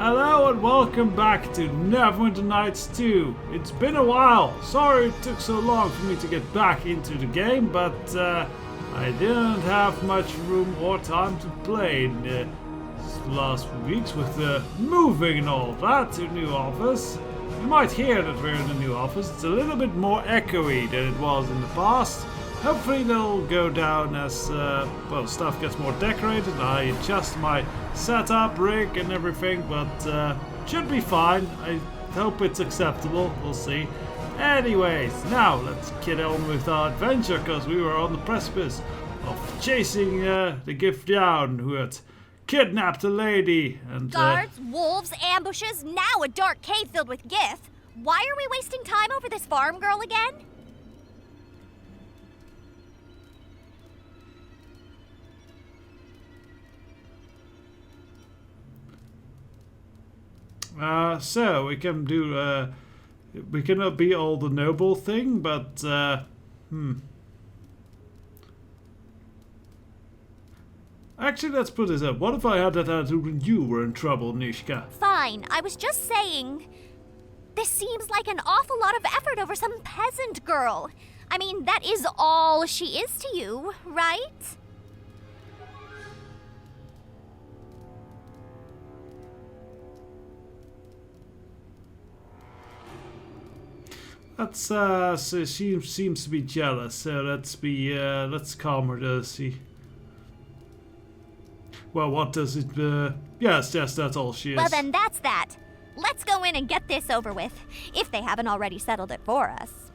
Hello and welcome back to Neverwinter Nights 2. It's been a while. Sorry it took so long for me to get back into the game, but I didn't have much room or time to play in the last few weeks with moving and all that to a new office. You might hear that we're in a new office. It's a little bit more echoey than it was in the past. Hopefully that'll go down as stuff gets more decorated. I adjust my setup, rig and everything, but should be fine. I hope it's acceptable. We'll see. Anyways, now let's get on with our adventure, because we were on the precipice of chasing the Gith down, who had kidnapped a lady. And guards, wolves, ambushes, now a dark cave filled with Gith. Why are we wasting time over this farm girl again? So we can do we cannot be all the noble thing, but actually, let's put this up. What if I had that attitude when you were in trouble, Nishka? Fine, I was just saying, this seems like an awful lot of effort over some peasant girl. I mean, that is all she is to you, right? That's so she seems to be jealous, so let's calm her to see. Well, what does it yes, that's all she is. Well then that's that. Let's go in and get this over with, if they haven't already settled it for us.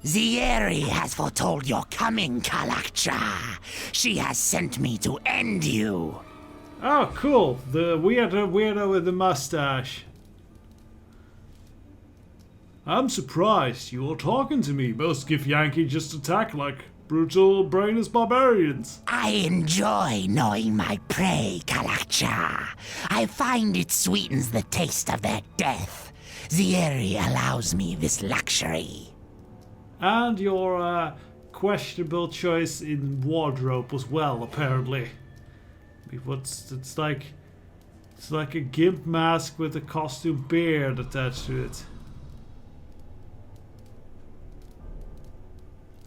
Zieri has foretold your coming, Kalakcha. She has sent me to end you. Oh, cool. The weirdo with the mustache. I'm surprised you're talking to me. Most githyanki just attack like brutal, brainless barbarians. I enjoy knowing my prey, Kalakcha. I find it sweetens the taste of their death. Zieri allows me this luxury. And your questionable choice in wardrobe as well, apparently. It's like a gimp mask with a costume beard attached to it.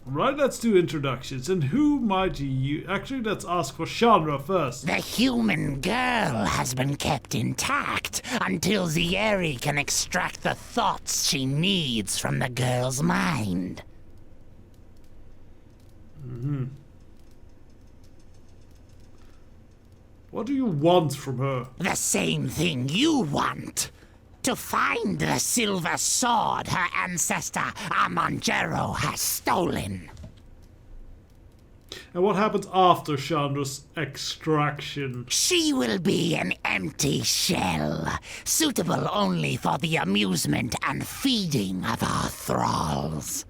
Right, let's do introductions. And who might you... Actually, let's ask for Chandra first. The human girl has been kept intact until Zieri can extract the thoughts she needs from the girl's mind. What do you want from her? The same thing you want. To find the silver sword her ancestor Amangero has stolen. And what happens after Chandra's extraction? She will be an empty shell, suitable only for the amusement and feeding of our thralls.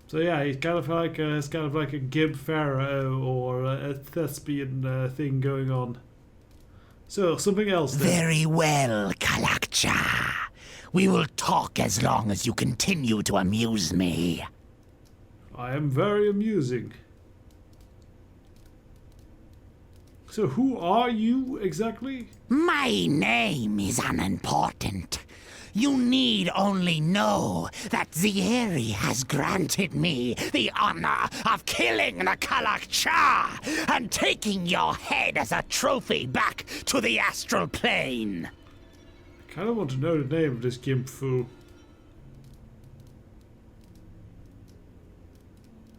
So yeah, he's kind of like a gimp pharaoh or a thespian thing going on. So, something else then. Very well, Kalakcha. We will talk as long as you continue to amuse me. I am very amusing. So, who are you exactly? My name is unimportant. You need only know that Zieri has granted me the honor of killing the Kalakcha and taking your head as a trophy back to the astral plane. I kind of want to know the name of this gimp fool.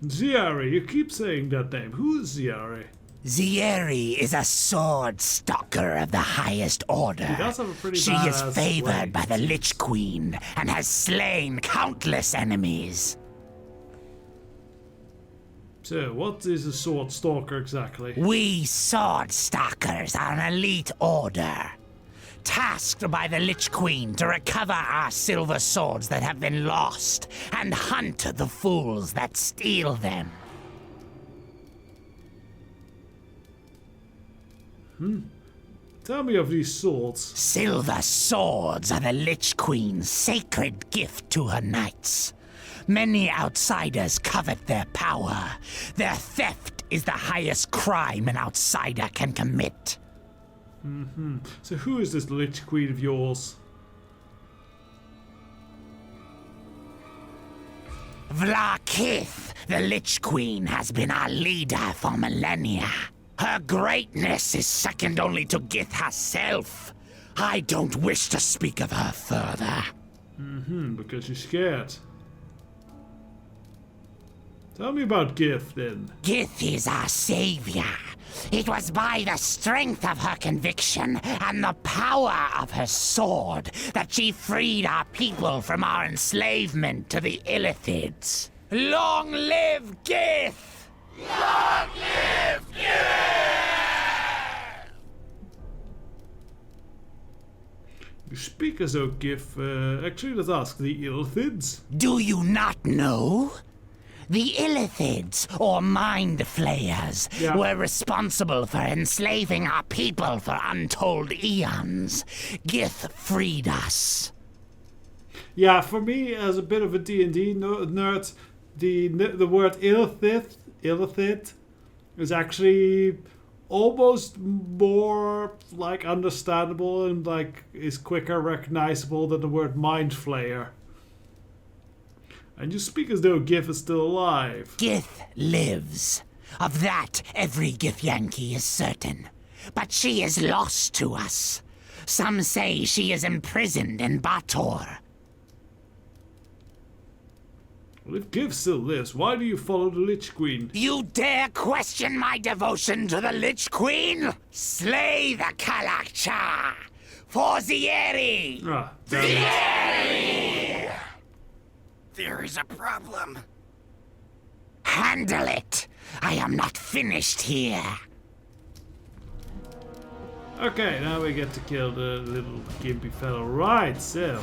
Zieri, you keep saying that name. Who is Zieri? Zieri is a sword stalker of the highest order. He does have a pretty She is badass favored by the blade. Lich Queen and has slain countless enemies. So, what is a sword stalker exactly? We sword stalkers are an elite order, tasked by the Lich Queen to recover our silver swords that have been lost and hunt the fools that steal them. Tell me of these swords. Silver swords are the Lich Queen's sacred gift to her knights. Many outsiders covet their power. Their theft is the highest crime an outsider can commit. So who is this Lich Queen of yours? Gith, the Lich Queen, has been our leader for millennia. Her greatness is second only to Gith herself. I don't wish to speak of her further. Because you're scared. Tell me about Gith, then. Gith is our savior. It was by the strength of her conviction and the power of her sword that she freed our people from our enslavement to the Illithids. Long live Gith! Long live Gith! You speak as though Gith... actually, let's ask the Illithids. Do you not know? The Illithids, or Mind Flayers, were responsible for enslaving our people for untold eons. Gith freed us. Yeah, for me, as a bit of a D&D nerd, the word Illithid is actually almost more like understandable and like is quicker recognizable than the word Mind Flayer. And you speak as though Gith is still alive. Gith lives. Of that, every githyanki is certain. But she is lost to us. Some say she is imprisoned in Bator. Well, if Gith still lives, why do you follow the Lich Queen? You dare question my devotion to the Lich Queen? Slay the Kalakcha! For Zieri! Ah, damn it. Zieri! There is a problem. Handle it. I am not finished here. Okay, now we get to kill the little gimpy fellow. Right, so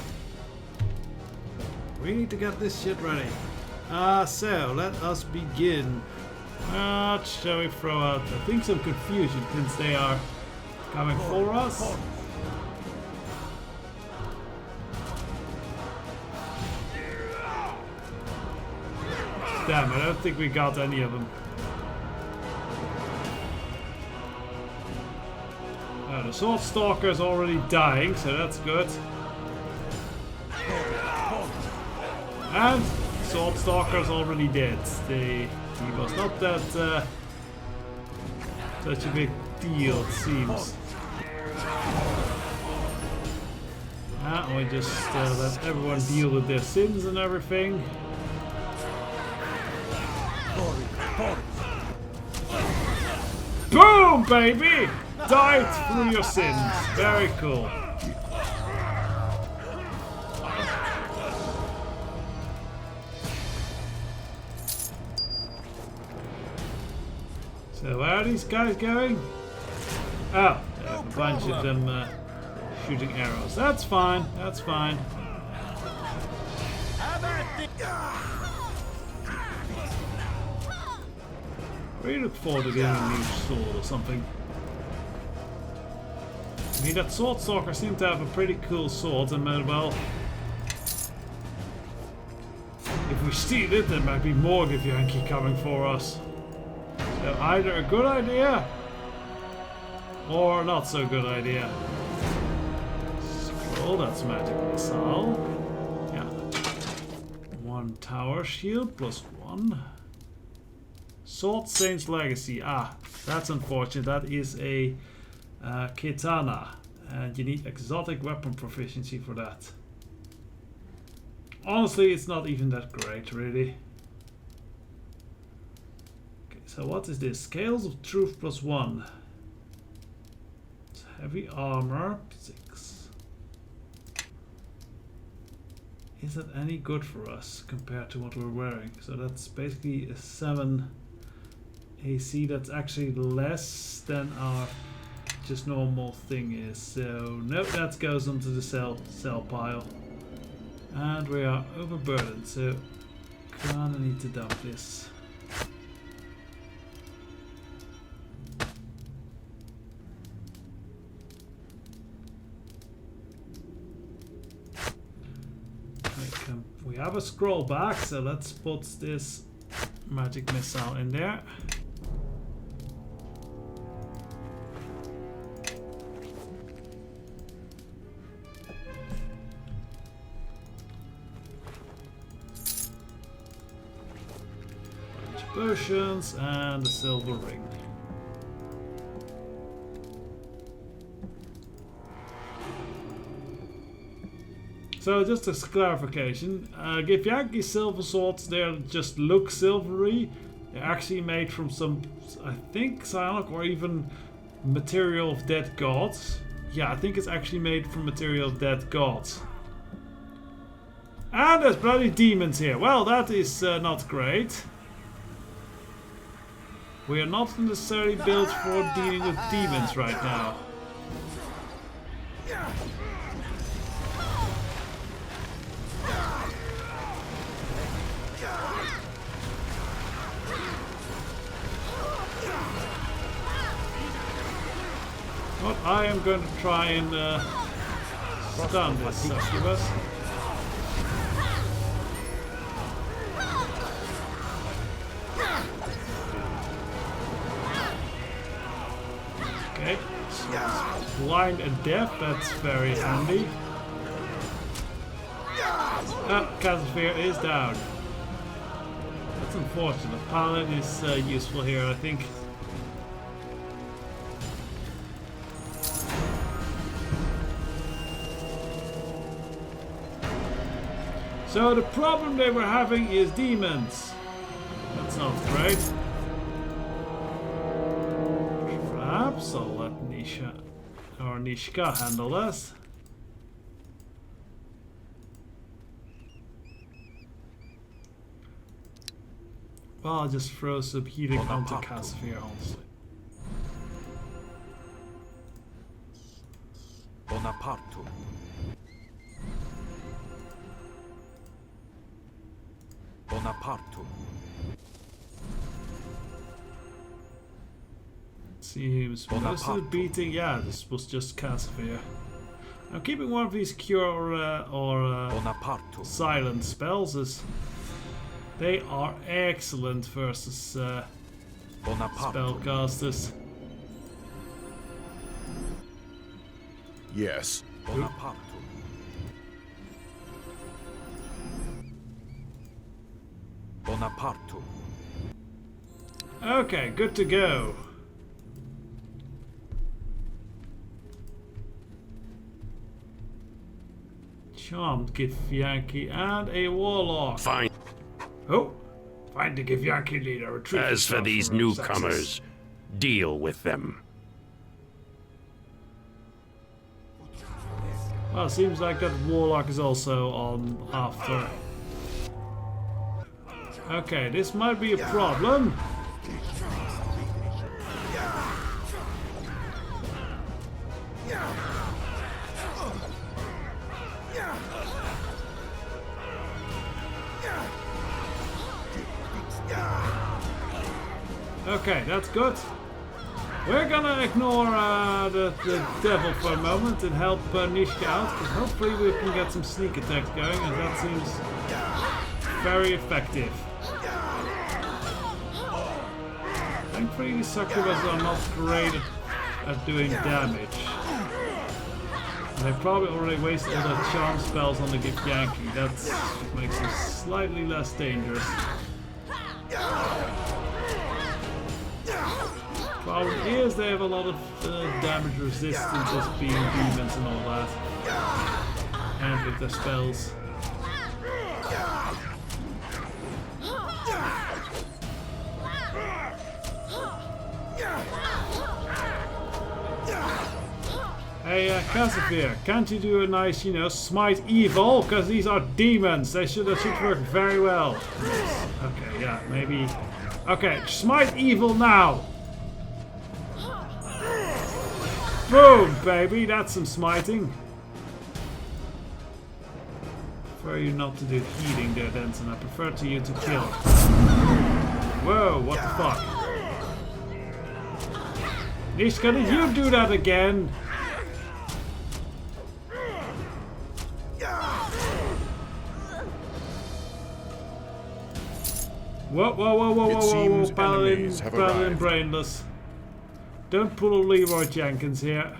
we need to get this shit ready. So let us begin. Shall we throw out, I think, some confusion since they are coming for us? Damn, I don't think we got any of them. The Sword Stalker is already dying, so that's good. And Sword Stalker is already dead. He was not that such a big deal, it seems. We just let everyone deal with their sins and everything. Boom, baby! Died through your sins. Very cool. So where are these guys going? Oh, there's a bunch of them shooting arrows. That's fine. That's fine. We look forward to getting a new sword or something. I mean, that Sword Stalker seemed to have a pretty cool sword, and well, if we steal it, there might be more githyanki coming for us. So either a good idea or not so good idea. Scroll, that's magic missile. Yeah. 1 tower shield plus 1. Sword Saint's Legacy. Ah, that's unfortunate. That is a katana. And you need exotic weapon proficiency for that. Honestly, it's not even that great, really. Okay, so what is this? Scales of Truth plus 1. It's heavy armor, 6. Is that any good for us compared to what we're wearing? So that's basically a 7 AC. That's actually less than our just normal thing is. So nope, that goes onto the sell pile. And we are overburdened, so kinda need to dump this. We have a scroll back, so let's put this magic missile in there. potions and a silver ring. So just as clarification, githyanki silver swords, they just look silvery. They're actually made from some, I think, psionic or even material of dead gods. Yeah, I think it's actually made from material of dead gods. And there's bloody demons here. Well, that is not great. We are not necessarily built for dealing with demons right now. But I am going to try and stun this succubus. Okay, so it's blind and deaf, that's very handy. Casimir is down. That's unfortunate. Paladin is useful here, I think. So the problem they were having is demons. That's not great. Perhaps I'll let Nisha or Nishka handle this. Well, I'll just throw some healing onto Casimir, honestly. Bonaparte. Bonaparte. Seems most of the beating. Yeah, this was just Casimir. I'm keeping one of these cure or silent spells, as they are excellent versus spellcasters. Yes. Bonaparte. Bonaparte. Okay, good to go. Charmed githyanki and a warlock. Fine. Oh, find the githyanki leader. Retreat. As for these newcomers, deal with them. Well, seems like that warlock is also on after. Okay, this might be a problem. Okay, that's good. We're gonna ignore the devil for a moment and help Nishka out, because hopefully we can get some sneak attacks going, and that seems very effective. Thankfully, these succubus are not great at doing damage. And they probably already wasted all their charm spells on the githyanki. That makes them slightly less dangerous. Problem is they have a lot of damage resistance, just being demons and all that. And with their spells. Hey, Casimir, can't you do a nice, smite evil? Because these are demons. That should work very well. Okay, yeah, maybe. Okay, smite evil now. Boom, baby, that's some smiting. Prefer you not to do healing there, Denzon. I prefer to you to kill. Whoa, what the fuck? Nishka, did you do that again? Whoa, whoa, whoa, whoa, whoa, whoa, Paladin brainless. Don't pull a Leroy Jenkins here.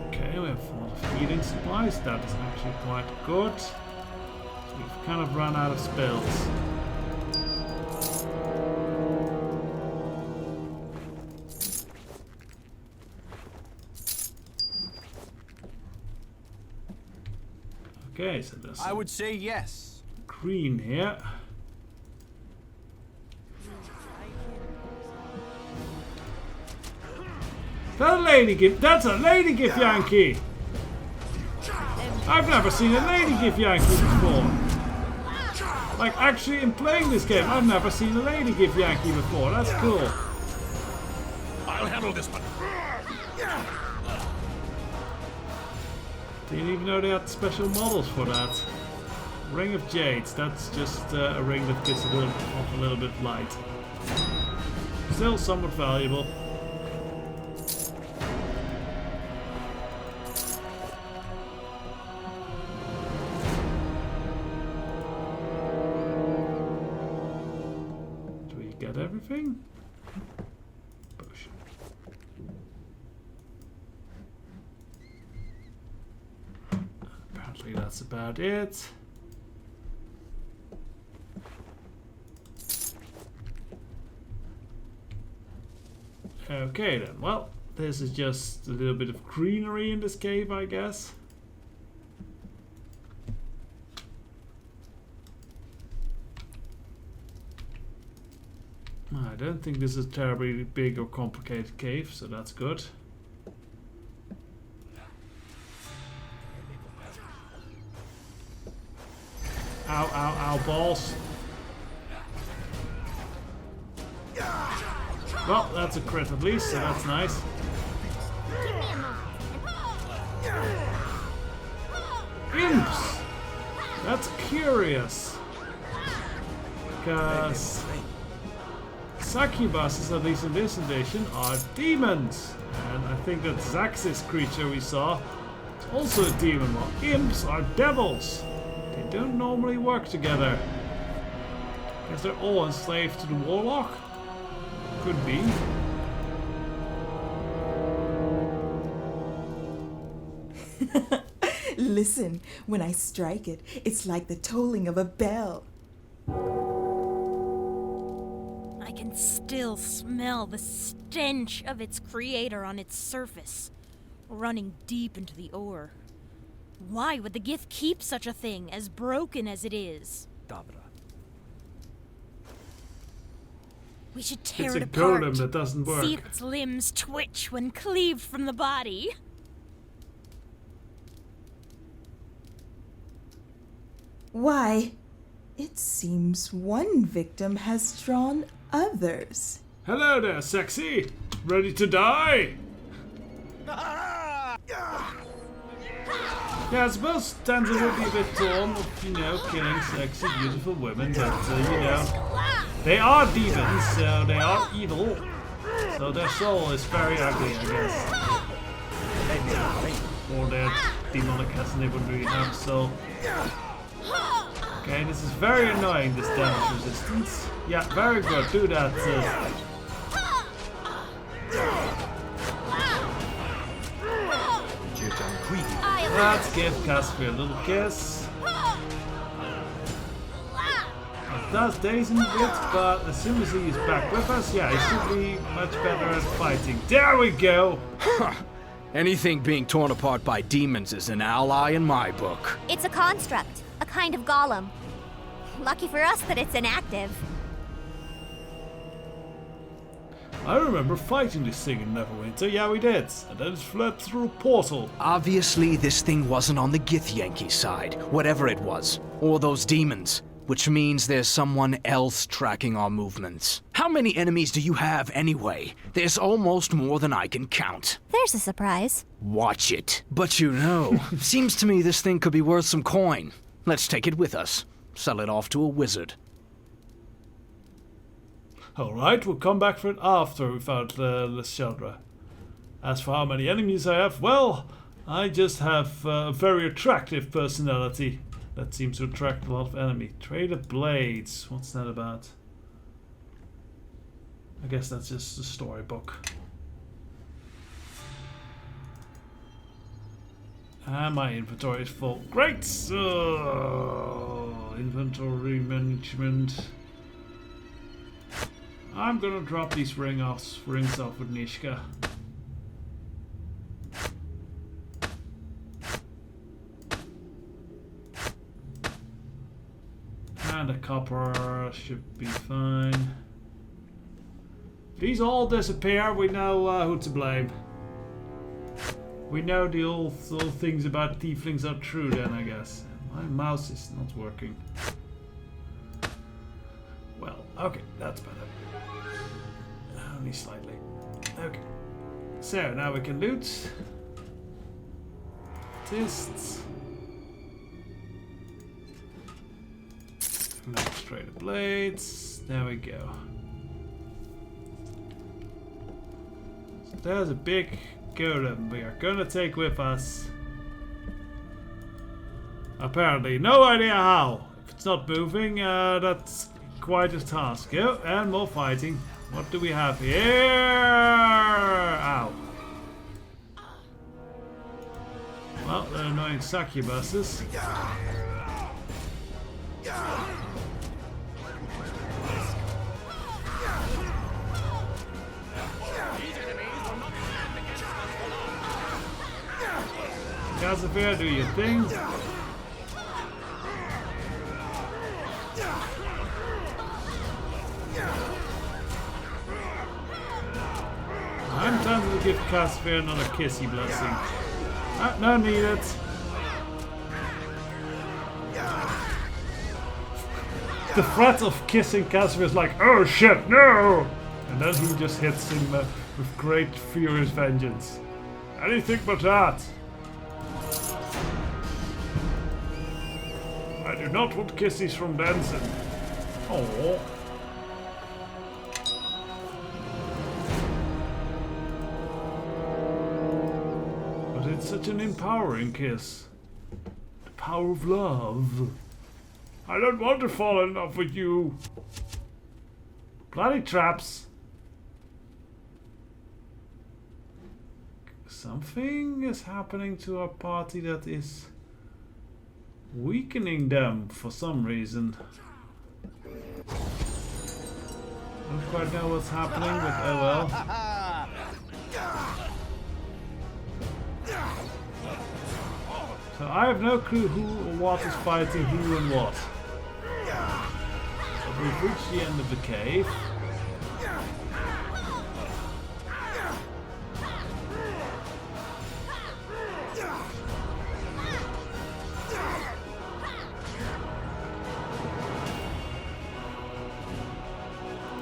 Okay, we have a lot of healing supplies. That is actually quite good. So we've kind of run out of spells. Okay, so there's I would say yes. green here. That a lady Gith? That's a lady githyanki! I've never seen a lady githyanki before. Like, actually, in playing this game, I've never seen a lady githyanki before. That's cool. I'll handle this one. Didn't even know they had special models for that. Ring of Jades. That's just a ring that gives off a little bit of light. Still somewhat valuable. Get everything? Potion. Apparently that's about it. Okay then, well, this is just a little bit of greenery in this cave, I guess. I don't think this is a terribly big or complicated cave, so that's good. Ow, ow, ow, balls. Well, that's a crit at least, so that's nice. Imps! That's curious. Because succubus, at least in this edition, are demons. And I think that Zax's creature we saw is also a demon, while imps are devils. They don't normally work together. Guess they're all enslaved to the warlock? Could be. Listen, when I strike it, it's like the tolling of a bell. I can still smell the stench of its creator on its surface, running deep into the ore. Why would the Gith keep such a thing, as broken as it is? Dobra. We should tear It's it a apart. golem that doesn't work. See if its limbs twitch when cleaved from the body. Why, it seems one victim has drawn others. Hello there, sexy. Ready to die? Yeah, I suppose Denzon would be a bit torn of, killing sexy, beautiful women, but, they are demons, so they are evil. So their soul is very ugly, I guess. Or their demonic essence, they wouldn't really have a soul. Okay, this is very annoying, this damage resistance. Yeah, very good, do that. Let's give Casper a little kiss. It does daze him a bit, but as soon as he is back with us, yeah, he should be much better at fighting. There we go! Anything being torn apart by demons is an ally in my book. It's a construct, a kind of golem. Lucky for us that it's inactive. I remember fighting this thing in Neverwinter, yeah we did, and then it fled through a portal. Obviously, this thing wasn't on the githyanki side, whatever it was, or those demons, which means there's someone else tracking our movements. How many enemies do you have anyway? There's almost more than I can count. There's a surprise. Watch it. But seems to me this thing could be worth some coin. Let's take it with us. Sell it off to a wizard. Alright, we'll come back for it after we found the Sheldra. As for how many enemies I have, well, I just have a very attractive personality. That seems to attract a lot of enemy. Traded blades, what's that about? I guess that's just a storybook. And my inventory is full. Great! So, inventory management. I'm gonna drop these rings off with Nishka. And the copper should be fine. These all disappear, we know who to blame. We know the old things about tieflings are true then, I guess. My mouse is not working. Well, okay, that's better. Only slightly. Okay. So, now we can loot. Tests. Illustrated blades. There we go. So there's a big golem we are gonna take with us. Apparently, no idea how. If it's not moving, that's quite a task. Oh, and more fighting. What do we have here? Ow. Well, they're annoying succubuses. Casimir, do your thing. I'm tempted to give Casimir another kissy blessing. No need it. The threat of kissing Casimir is like, oh shit, no! And then he just hits him with great furious vengeance. Anything but that. I do not want kisses from Denzon. Oh. But it's such an empowering kiss. The power of love. I don't want to fall in love with you. Bloody traps. Something is happening to our party that is weakening them for some reason. Don't quite know what's happening, but oh well. So I have no clue who or what is fighting who and what. But we've reached the end of the cave.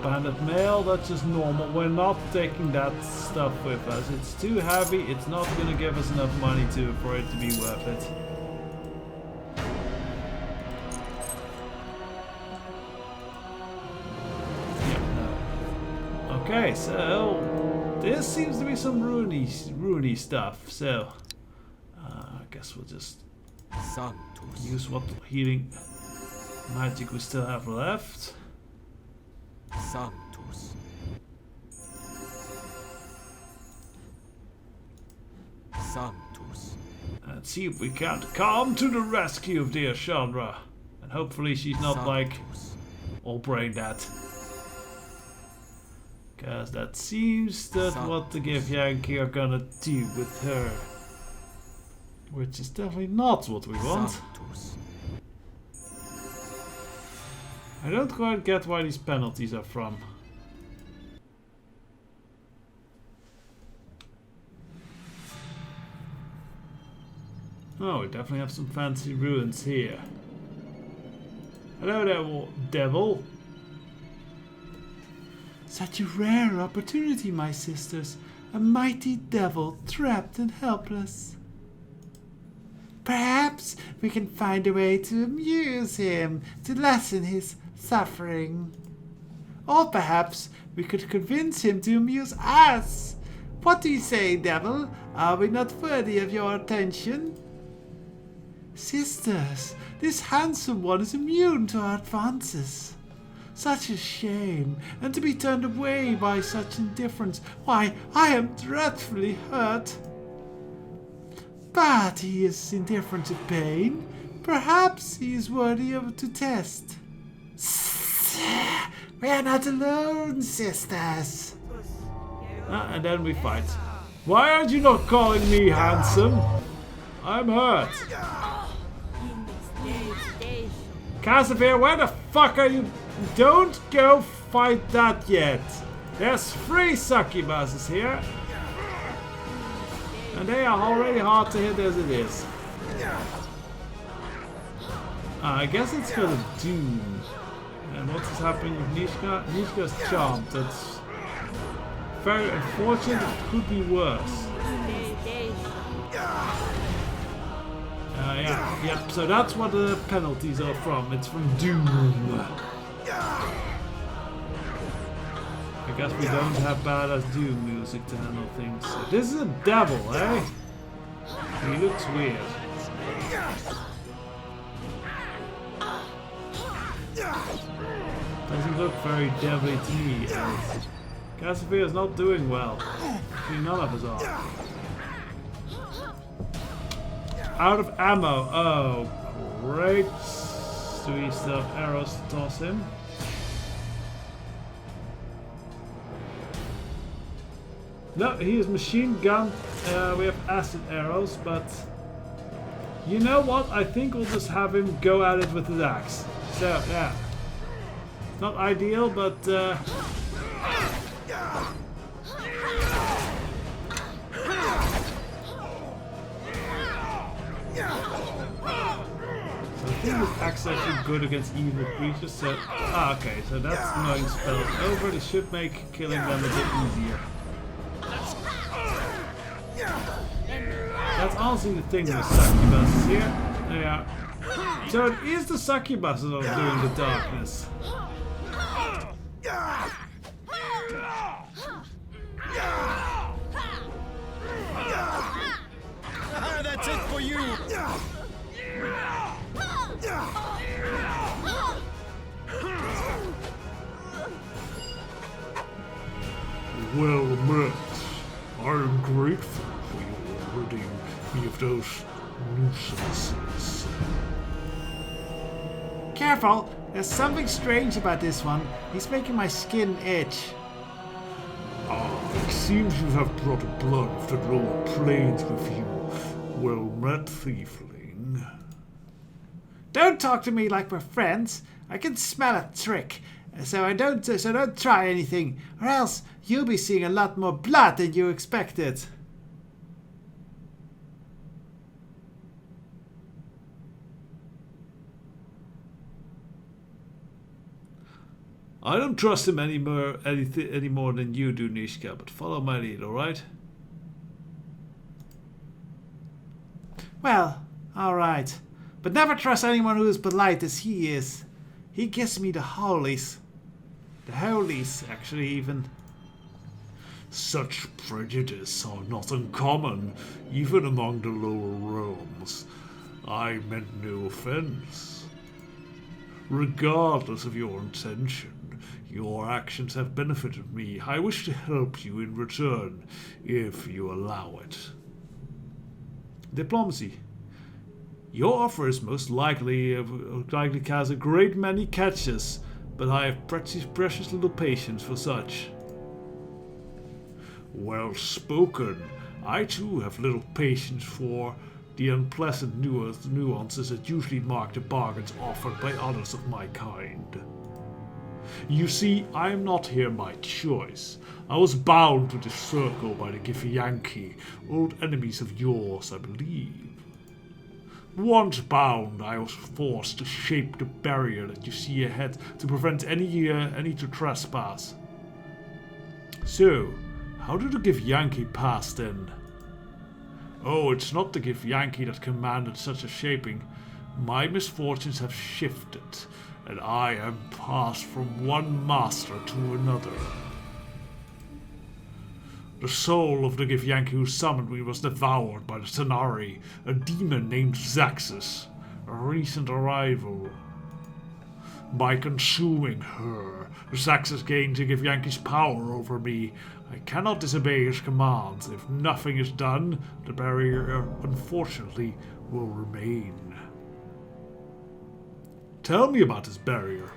Banded mail, that's just normal. We're not taking that stuff with us. It's too heavy, it's not gonna give us enough money for it to be worth it. Yeah, no. Okay, so this seems to be some ruiny stuff, so I guess we'll just use what healing magic we still have left. Sanctus. Sanctus. And see if we can't come to the rescue of dear Chandra. And hopefully she's not like all brain dead. Because that seems that what the githyanki are gonna do with her. Which is definitely not what we want. I don't quite get why these penalties are from. Oh, we definitely have some fancy ruins here. Hello there, devil. Such a rare opportunity, my sisters. A mighty devil trapped and helpless. Perhaps we can find a way to amuse him, to lessen his suffering. Or perhaps we could convince him to amuse us. What do you say, devil? Are we not worthy of your attention? Sisters, this handsome one is immune to our advances. Such a shame, and to be turned away by such indifference. Why, I am dreadfully hurt. But he is indifferent to pain. Perhaps he is worthy of to test. We are not alone, sisters. And then we fight. Why aren't you not calling me handsome? I'm hurt. Casimir, where the fuck are you? Don't go fight that yet. There's 3 succubuses here. And they are already hard to hit as it is. I guess it's gonna Doom. And what's happening with Nishka? Nishka's charmed. That's very unfortunate. It could be worse. Yeah. So that's what the penalties are from. It's from Doom. I guess we don't have badass Doom music to handle things. So this is a devil, eh? He looks weird. Doesn't look very devilly to me. Casimir is not doing well. Actually, none of us are. Out of ammo. Oh, great. Do we still have arrows to toss him? No, he is machine gun. We have acid arrows, but you know what? I think we'll just have him go at it with his axe. So, yeah. Not ideal, but so I think this axe is actually good against evil creatures. So, okay, so that's annoying spells over. This should make killing them a bit easier. That's honestly the thing with succubuses here. They are. So it is the succubuses that are doing the darkness. That's it for you! Well met. I am grateful for your ridding me of those nuisances. Careful! There's something strange about this one. He's making my skin itch. It seems you have brought a blood of the lower planes with you. Well met, thiefling. Don't talk to me like we're friends. I can smell a trick. So don't try anything, or else you'll be seeing a lot more blood than you expected. I don't trust him any more than you do, Nishka, but follow my lead, alright? Well, alright. But never trust anyone who is polite as he is. He gives me the holies. The holies, actually, even. Such prejudice are not uncommon, even among the lower realms. I meant no offense. Regardless of your intention, your actions have benefited me. I wish to help you in return, if you allow it. Diplomacy. Your offer is most likely has a great many catches, but I have precious little patience for such. Well spoken. I too have little patience for the unpleasant nuances that usually mark the bargains offered by others of my kind. You see, I am not here by choice. I was bound to this circle by the githyanki, old enemies of yours, I believe. Once bound, I was forced to shape the barrier that you see ahead to prevent any to trespass. So, how did the githyanki pass then? Oh, it's not the githyanki that commanded such a shaping. My misfortunes have shifted, and I am passed from one master to another. The soul of the githyanki who summoned me was devoured by the Tanari, a demon named Zaxus, a recent arrival. By consuming her, Zaxxas gains Githyanki's power over me. I cannot disobey his commands. If nothing is done, the barrier, unfortunately, will remain. Tell me about this barrier.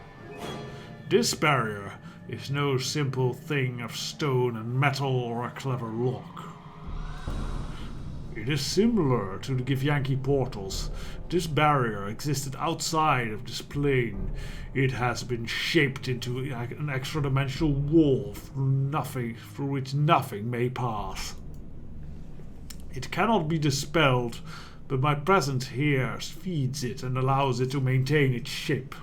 This barrier is no simple thing of stone and metal or a clever lock. It is similar to the Githyanki portals. This barrier existed outside of this plane. It has been shaped into an extra-dimensional wall through which nothing may pass. It cannot be dispelled, but my presence here feeds it and allows it to maintain its shape.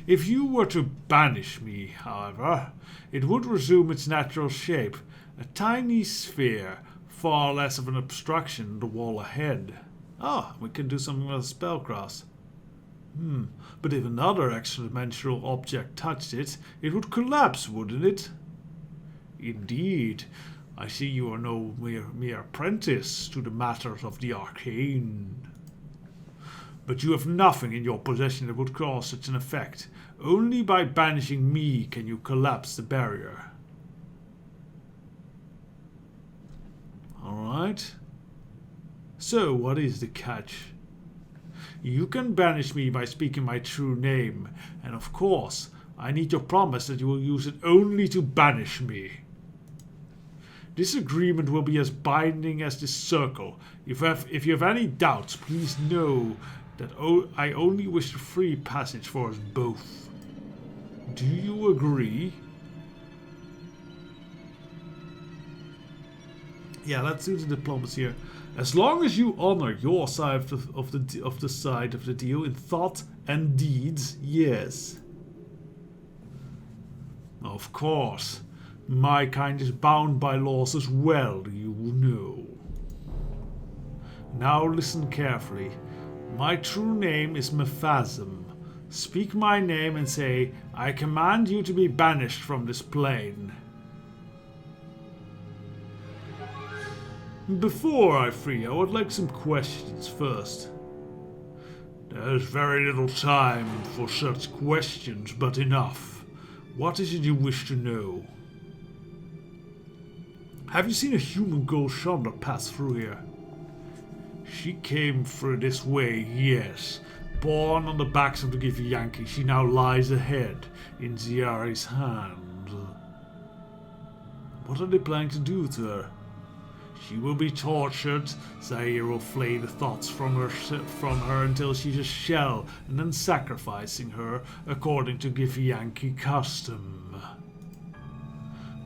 If you were to banish me, however, it would resume its natural shape, a tiny sphere, far less of an obstruction than the wall ahead. Ah, we can do something with a spellcraft. But if another extra-dimensional object touched it, it would collapse, wouldn't it? Indeed. I see you are no mere apprentice to the matters of the arcane. But you have nothing in your possession that would cause such an effect. Only by banishing me can you collapse the barrier. Alright. So, what is the catch? You can banish me by speaking my true name, and of course, I need your promise that you will use it only to banish me. This agreement will be as binding as this circle. If you have any doubts, please know that I only wish a free passage for us both. Do you agree? Yeah, let's do the diplomacy here. As long as you honor your side of the deal in thought and deeds, yes. Of course, my kind is bound by laws as well, you know. Now listen carefully. My true name is Mephasm. Speak my name and say, I command you to be banished from this plane. Before I free you, I would like some questions first. There's very little time for such questions, but enough. What is it you wish to know? Have you seen a human girl Chandra pass through here? She came through this way, yes. Born on the backs of the Githyanki, she now lies ahead in Ziari's hand. What are they planning to do to her? She will be tortured. Zaire will flay the thoughts from her until she's a shell, and then sacrificing her according to Githyanki custom.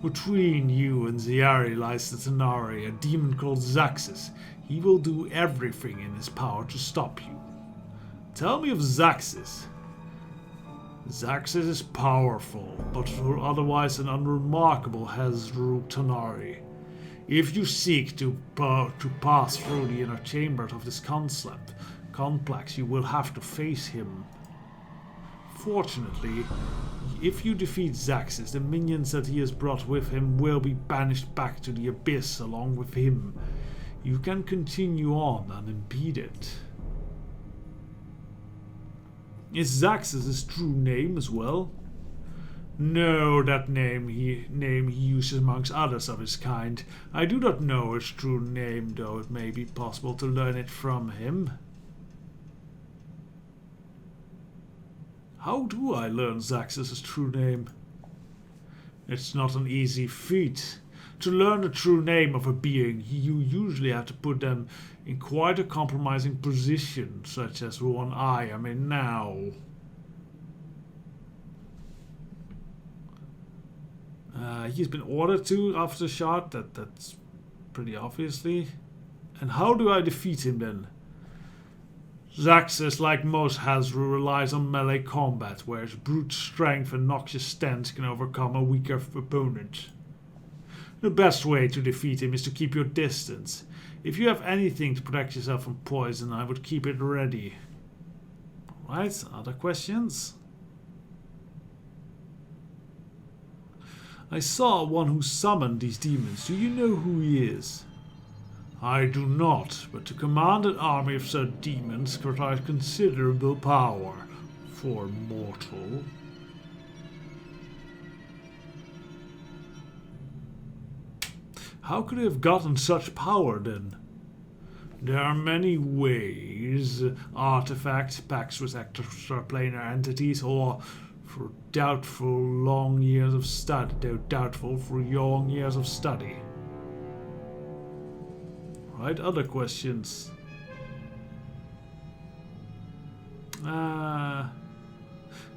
Between you and Ziari lies the Tanari, a demon called Zaxxas. He will do everything in his power to stop you. Tell me of Zaxxas. Zaxxas is powerful, but otherwise an unremarkable Hezru Tanari. If you seek to pass through the inner chambers of this complex, you will have to face him. Fortunately, if you defeat Zaxxas, the minions that he has brought with him will be banished back to the abyss along with him. You can continue on unimpeded. Is Zaxxas' true name as well? No, that name he uses amongst others of his kind. I do not know his true name, though it may be possible to learn it from him. How do I learn Zaxxas' true name? It's not an easy feat. To learn the true name of a being, you usually have to put them in quite a compromising position, such as the one I am in now. He's been ordered to after the shot, that's pretty obviously. And how do I defeat him then? Zaxxas, like most Hezru, relies on melee combat, whereas brute strength and noxious stance can overcome a weaker opponent. The best way to defeat him is to keep your distance. If you have anything to protect yourself from poison, I would keep it ready. Alright, other questions? I saw one who summoned these demons. Do you know who he is? I do not, but to command an army of such demons requires considerable power for a mortal. How could he have gotten such power then? There are many ways. Artifacts, pacts with extraplanar entities, or for doubtful long years of study. They're doubtful for long years of study. Right, other questions.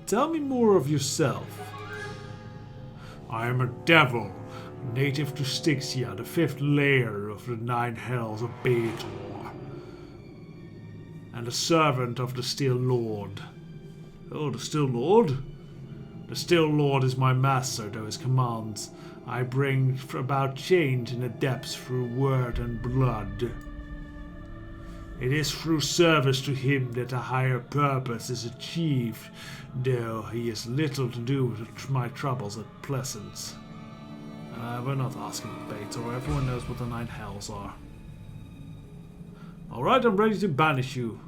Tell me more of yourself. I am a devil, native to Styxia, the 5th layer of the 9 hells of Beator, and a servant of the Still Lord. Oh, the Still Lord? The Still Lord is my master, though his commands I bring about change in the depths through word and blood. It is through service to him that a higher purpose is achieved, though he has little to do with my troubles at present. We're not asking Beator, everyone knows what the 9 hells are. Alright, I'm ready to banish you.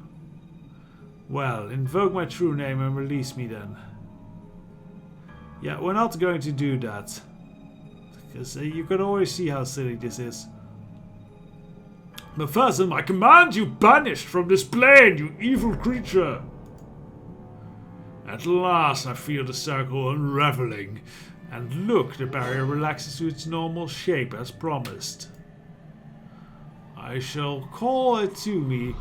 Well, invoke my true name and release me then. Yeah, we're not going to do that. Because you can always see how silly this is. But first, I command you banished from this plane, you evil creature! At last I feel the circle unraveling. And look, the barrier relaxes to its normal shape as promised. I shall call it to me,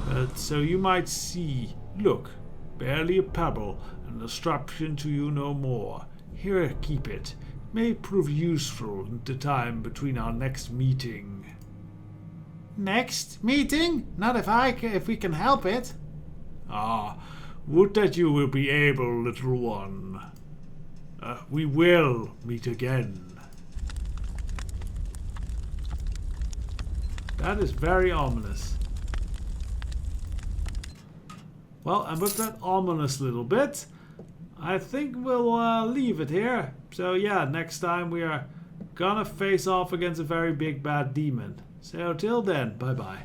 but so you might see. Look, barely a pebble, an disruption to you no more. Here, keep it. May prove useful in the time between our next meeting. Next meeting? Not if we can help it. Ah, would that you will be able, little one. We will meet again. That is very ominous. Well, and with that ominous little bit, I think we'll leave it here. So yeah, next time we are gonna face off against a very big bad demon. So till then, bye bye.